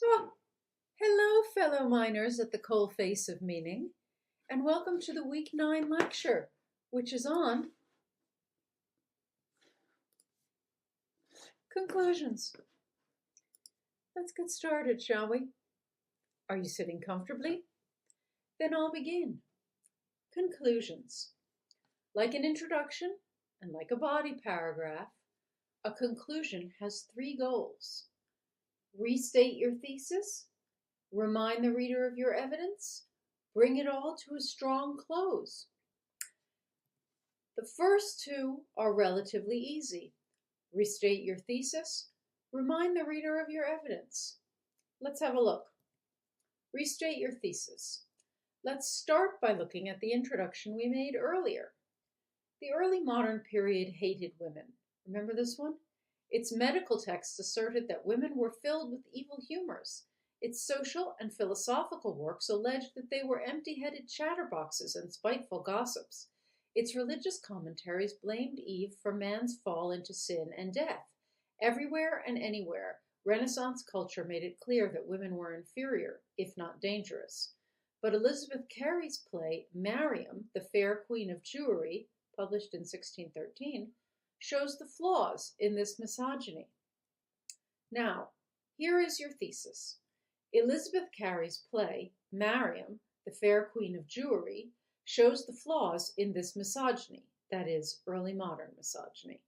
Oh, hello, fellow miners at the coalface of meaning, and welcome to the Week 9 lecture, which is on conclusions. Let's get started, shall we? Are you sitting comfortably? Then I'll begin. Conclusions. Like an introduction and like a body paragraph, a conclusion has three goals. Restate your thesis, remind the reader of your evidence, bring it all to a strong close. The first two are relatively easy. Restate your thesis, remind the reader of your evidence. Let's have a look. Restate your thesis. Let's start by looking at the introduction we made earlier. The early modern period hated women. Remember this one? Its medical texts asserted that women were filled with evil humors. Its social and philosophical works alleged that they were empty-headed chatterboxes and spiteful gossips. Its religious commentaries blamed Eve for man's fall into sin and death. Everywhere and anywhere, Renaissance culture made it clear that women were inferior, if not dangerous. But Elizabeth Cary's play, Mariam, the Fair Queen of Jewry, published in 1613, shows the flaws in this misogyny. Now, here is your thesis. Elizabeth Cary's play, Mariam, the Fair Queen of Jewry, shows the flaws in this misogyny, that is, early modern misogyny.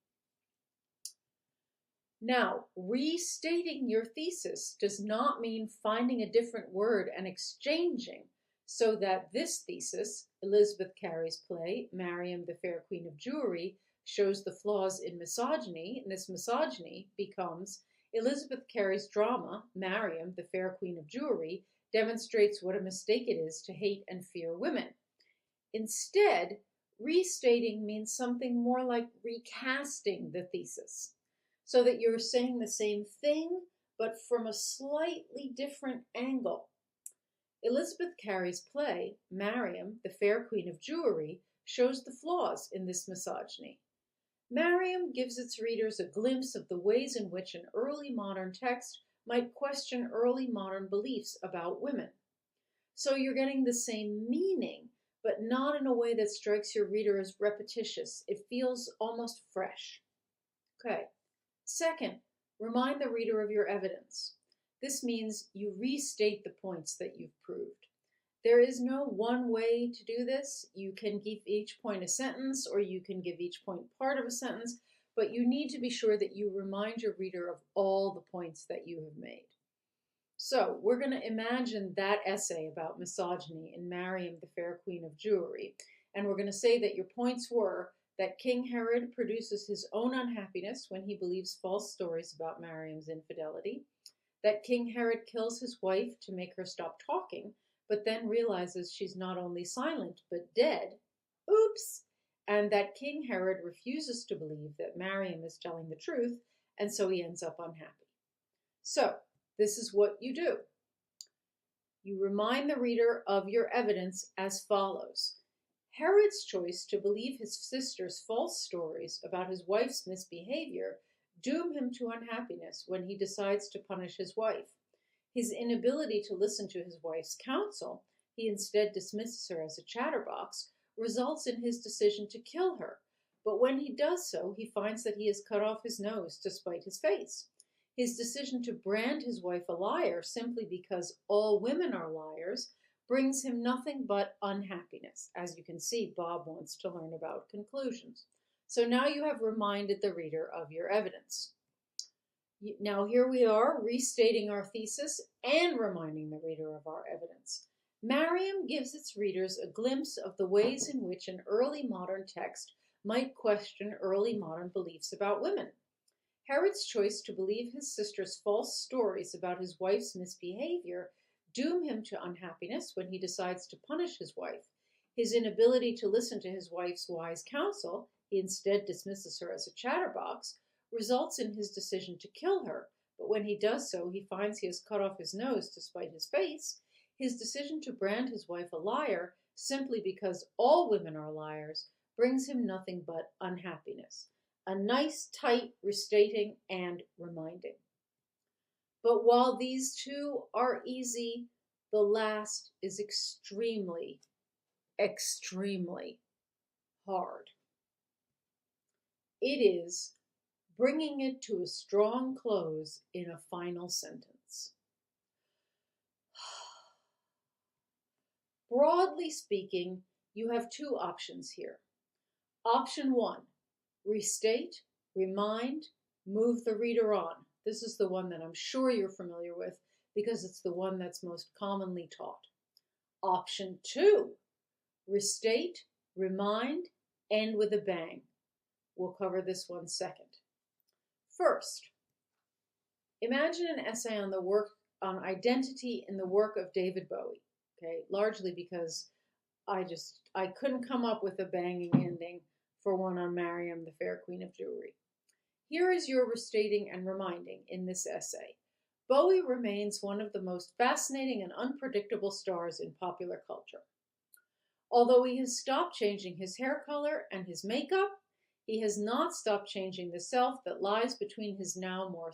Now, restating your thesis does not mean finding a different word and exchanging so that this thesis, Elizabeth Cary's play, Mariam, the Fair Queen of Jewry, shows the flaws in misogyny, and this misogyny becomes Elizabeth Cary's drama, Mariam, the Fair Queen of Jewry, demonstrates what a mistake it is to hate and fear women. Instead, restating means something more like recasting the thesis, so that you're saying the same thing, but from a slightly different angle. Elizabeth Cary's play, Mariam, the Fair Queen of Jewry, shows the flaws in this misogyny. Mariam gives its readers a glimpse of the ways in which an early modern text might question early modern beliefs about women. So you're getting the same meaning, but not in a way that strikes your reader as repetitious. It feels almost fresh. Okay. Second, remind the reader of your evidence. This means you restate the points that you've proved. There is no one way to do this. You can give each point a sentence, or you can give each point part of a sentence, but you need to be sure that you remind your reader of all the points that you have made. So we're going to imagine that essay about misogyny in Mariam, the Fair Queen of Jewry, and we're going to say that your points were that King Herod produces his own unhappiness when he believes false stories about Mariam's infidelity, that King Herod kills his wife to make her stop talking, but then realizes she's not only silent, but dead. Oops! And that King Herod refuses to believe that Mariam is telling the truth, and so he ends up unhappy. So, this is what you do. You remind the reader of your evidence as follows. Herod's choice to believe his sister's false stories about his wife's misbehavior doom him to unhappiness when he decides to punish his wife. His inability to listen to his wife's counsel, he instead dismisses her as a chatterbox, results in his decision to kill her. But when he does so, he finds that he has cut off his nose to spite his face. His decision to brand his wife a liar simply because all women are liars brings him nothing but unhappiness. As you can see, Bob wants to learn about conclusions. So now you have reminded the reader of your evidence. Now here we are, restating our thesis and reminding the reader of our evidence. Mariam gives its readers a glimpse of the ways in which an early modern text might question early modern beliefs about women. Herod's choice to believe his sister's false stories about his wife's misbehavior doom him to unhappiness when he decides to punish his wife. His inability to listen to his wife's wise counsel, he instead dismisses her as a chatterbox, results in his decision to kill her, but when he does so, he finds he has cut off his nose to spite his face. His decision to brand his wife a liar, simply because all women are liars, brings him nothing but unhappiness. A nice, tight restating and reminding. But while these two are easy, the last is extremely, extremely hard. It is bringing it to a strong close in a final sentence. Broadly speaking, you have two options here. Option one, restate, remind, move the reader on. This is the one that I'm sure you're familiar with because it's the one that's most commonly taught. Option two, restate, remind, end with a bang. We'll cover this one second. First, imagine an essay on identity in the work of David Bowie. Okay, largely because I couldn't come up with a banging ending for one on Mariam, the Fair Queen of Jewry. Here is your restating and reminding in this essay. Bowie remains one of the most fascinating and unpredictable stars in popular culture. Although he has stopped changing his hair color and his makeup, he has not stopped changing the self that lies behind his now more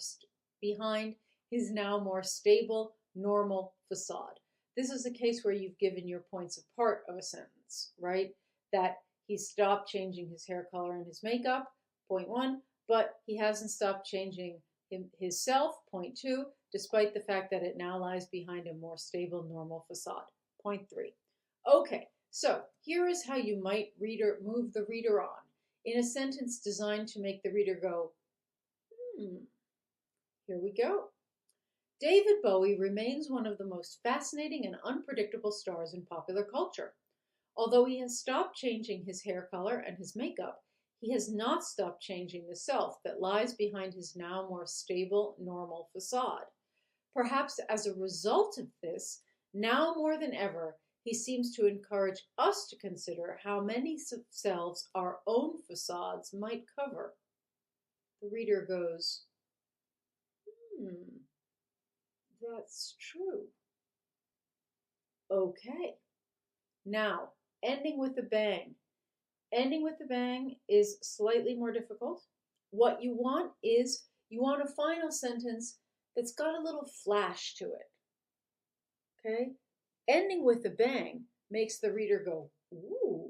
stable, normal facade. This is a case where you've given your points apart of a sentence, right? That he stopped changing his hair color and his makeup, point one, but he hasn't stopped changing his self, point two, despite the fact that it now lies behind a more stable, normal facade, point three. Okay, so here is how you might move the reader on in a sentence designed to make the reader go, Here we go. David Bowie remains one of the most fascinating and unpredictable stars in popular culture. Although he has stopped changing his hair color and his makeup, he has not stopped changing the self that lies behind his now more stable, normal facade. Perhaps as a result of this, now more than ever, he seems to encourage us to consider how many selves our own facades might cover. The reader goes, that's true. Okay. Now, ending with a bang. Ending with a bang is slightly more difficult. What you want is, you want a final sentence that's got a little flash to it. Okay? Ending with a bang makes the reader go, ooh.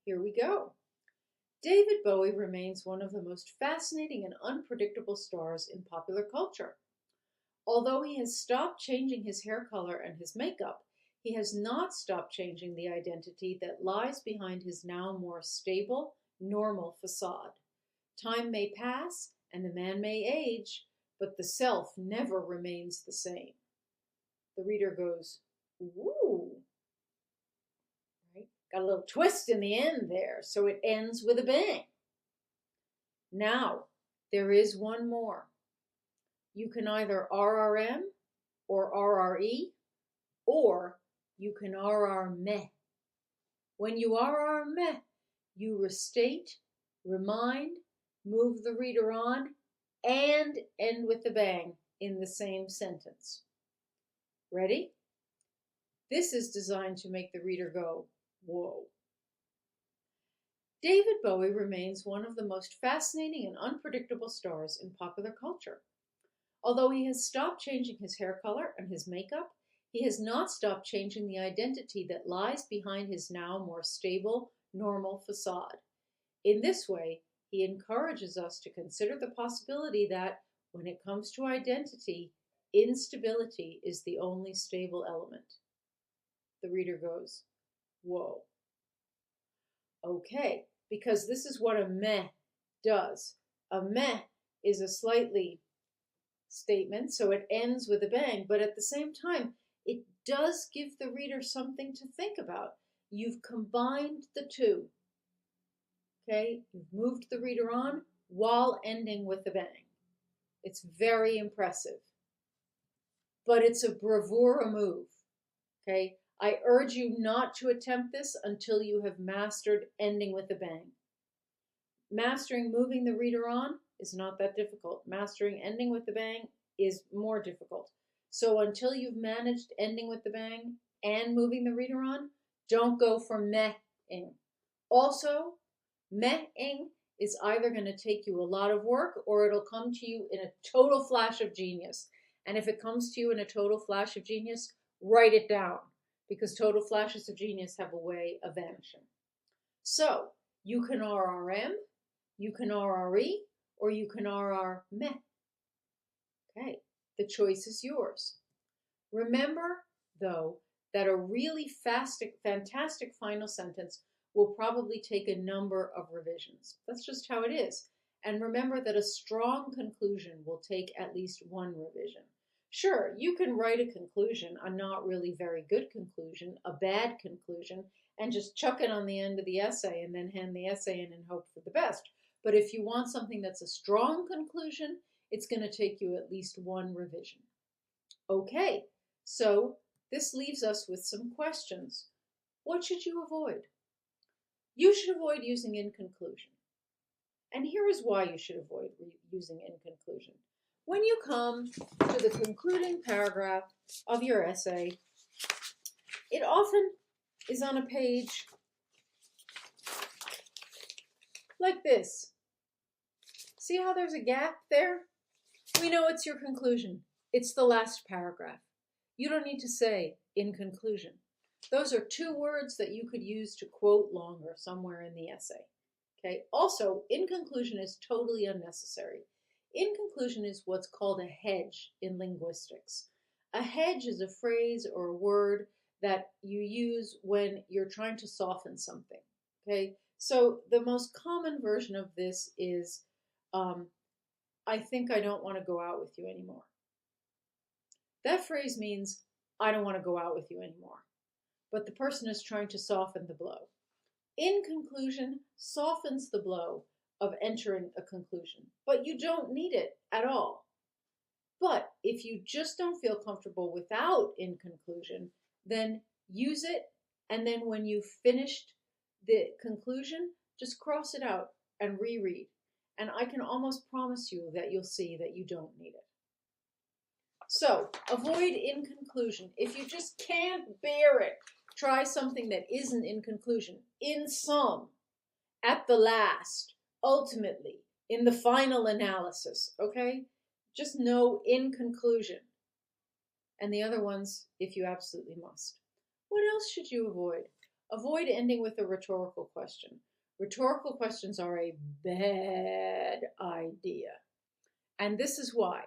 Here we go. David Bowie remains one of the most fascinating and unpredictable stars in popular culture. Although he has stopped changing his hair color and his makeup, he has not stopped changing the identity that lies behind his now more stable, normal facade. Time may pass and the man may age, but the self never remains the same. The reader goes, ooh. Right? Got a little twist in the end there, so it ends with a bang. Now, there is one more. You can either RRM or RRE, or you can RR-meh. When you RR-meh, you restate, remind, move the reader on, and end with a bang in the same sentence. Ready? This is designed to make the reader go, whoa. David Bowie remains one of the most fascinating and unpredictable stars in popular culture. Although he has stopped changing his hair color and his makeup, he has not stopped changing the identity that lies behind his now more stable, normal facade. In this way, he encourages us to consider the possibility that, when it comes to identity, instability is the only stable element. The reader goes, whoa. Okay, because this is what a meh does. A meh is a slightly statement, so it ends with a bang, but at the same time, it does give the reader something to think about. You've combined the two. Okay, you've moved the reader on while ending with a bang. It's very impressive, but it's a bravura move. Okay, I urge you not to attempt this until you have mastered ending with a bang. Mastering moving the reader on is not that difficult. Mastering ending with the bang is more difficult. So until you've managed ending with the bang and moving the reader on, don't go for meh-ing. Also, meh-ing is either going to take you a lot of work or it'll come to you in a total flash of genius. And if it comes to you in a total flash of genius, write it down, because total flashes of genius have a way of vanishing. So you can RRM, you can RRE, or you can RR meh. Okay, the choice is yours. Remember, though, that a really fantastic final sentence will probably take a number of revisions. That's just how it is. And remember that a strong conclusion will take at least one revision. Sure, you can write a conclusion, a not really very good conclusion, a bad conclusion, and just chuck it on the end of the essay and then hand the essay in and hope for the best. But if you want something that's a strong conclusion, it's going to take you at least one revision. Okay, so this leaves us with some questions. What should you avoid? You should avoid using in conclusion. And here is why you should avoid using in conclusion. When you come to the concluding paragraph of your essay, it often is on a page like this. See how there's a gap there? We know it's your conclusion. It's the last paragraph. You don't need to say in conclusion. Those are two words that you could use to quote longer somewhere in the essay. Okay. Also, in conclusion is totally unnecessary. In conclusion is what's called a hedge in linguistics. A hedge is a phrase or a word that you use when you're trying to soften something. Okay. So the most common version of this is, I think I don't want to go out with you anymore. That phrase means, I don't want to go out with you anymore. But the person is trying to soften the blow. In conclusion softens the blow of entering a conclusion, but you don't need it at all. But if you just don't feel comfortable without in conclusion, then use it, and then when you've finished the conclusion, just cross it out and reread. And I can almost promise you that you'll see that you don't need it. So, avoid in conclusion. If you just can't bear it, try something that isn't in conclusion. In sum, at the last, ultimately, in the final analysis, okay? Just know in conclusion. And the other ones, if you absolutely must. What else should you avoid? Avoid ending with a rhetorical question. Rhetorical questions are a bad idea. And this is why.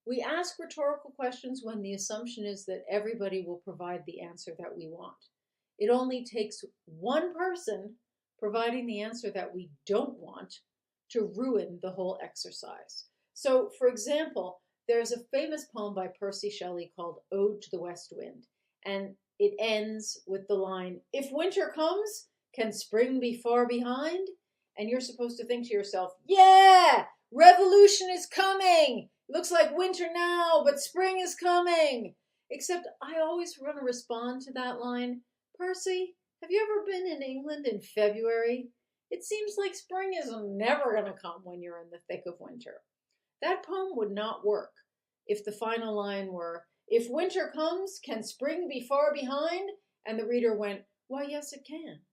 We ask rhetorical questions when the assumption is that everybody will provide the answer that we want. It only takes one person providing the answer that we don't want to ruin the whole exercise. So, for example, there's a famous poem by Percy Shelley called Ode to the West Wind, and it ends with the line, "If winter comes, can spring be far behind?" And you're supposed to think to yourself, yeah, revolution is coming. Looks like winter now, but spring is coming. Except I always want to respond to that line, Percy, have you ever been in England in February? It seems like spring is never going to come when you're in the thick of winter. That poem would not work if the final line were, "If winter comes, can spring be far behind?" And the reader went, "Why, yes, it can."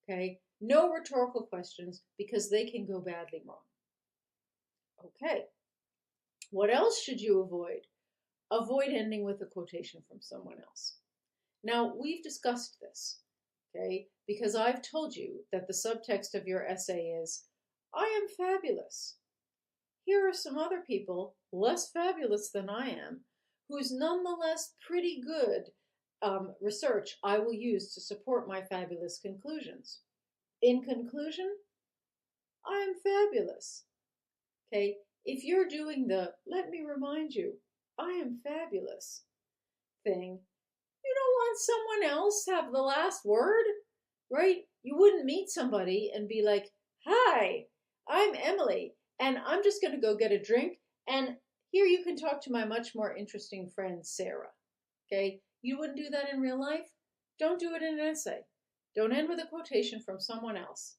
Okay, no rhetorical questions because they can go badly wrong. Okay. What else should you avoid? Avoid ending with a quotation from someone else. Now, we've discussed this, okay, because I've told you that the subtext of your essay is, I am fabulous. Here are some other people, less fabulous than I am, whose nonetheless pretty good research I will use to support my fabulous conclusions. In conclusion, I am fabulous. Okay, if you're doing the, let me remind you, I am fabulous thing, you don't want someone else to have the last word, right? You wouldn't meet somebody and be like, hi, I'm Emily, and I'm just going to go get a drink, and here you can talk to my much more interesting friend, Sarah. Okay, you wouldn't do that in real life? Don't do it in an essay. Don't end with a quotation from someone else.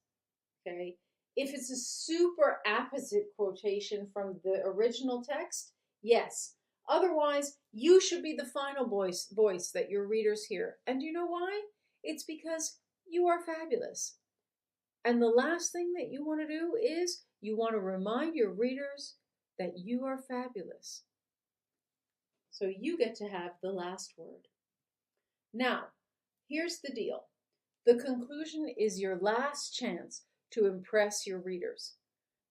Okay, if it's a super apposite quotation from the original text, yes. Otherwise, you should be the final voice that your readers hear. And do you know why? It's because you are fabulous. And the last thing that you want to do is you want to remind your readers that you are fabulous. So you get to have the last word. Now, here's the deal. The conclusion is your last chance to impress your readers.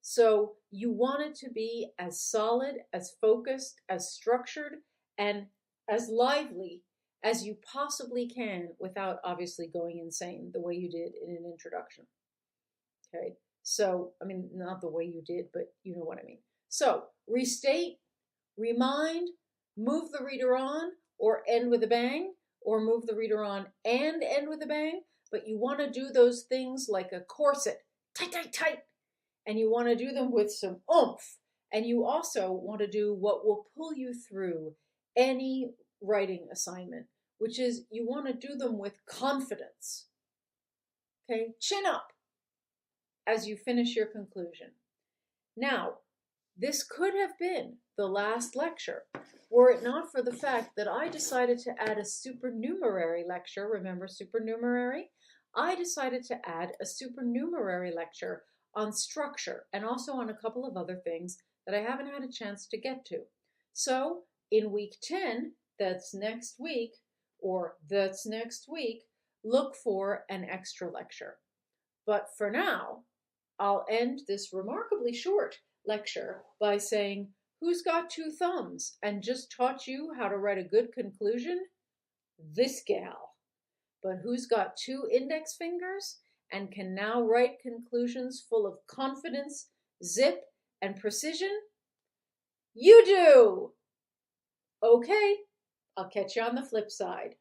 So you want it to be as solid, as focused, as structured, and as lively as you possibly can without obviously going insane the way you did in an introduction. Okay, so, I mean, not the way you did, but you know what I mean. So, restate, remind, move the reader on, or end with a bang, or move the reader on and end with a bang, but you want to do those things like a corset, tight, tight, tight, and you want to do them with some oomph, and you also want to do what will pull you through any writing assignment, which is you want to do them with confidence. Okay, chin up as you finish your conclusion. Now, this could have been the last lecture, were it not for the fact that I decided to add a supernumerary lecture. Remember supernumerary? I decided to add a supernumerary lecture on structure and also on a couple of other things that I haven't had a chance to get to. So in week 10, that's next week, look for an extra lecture. But for now, I'll end this remarkably short lecture by saying, who's got 2 thumbs and just taught you how to write a good conclusion? This gal. But who's got 2 index fingers and can now write conclusions full of confidence, zip, and precision? You do! Okay, I'll catch you on the flip side.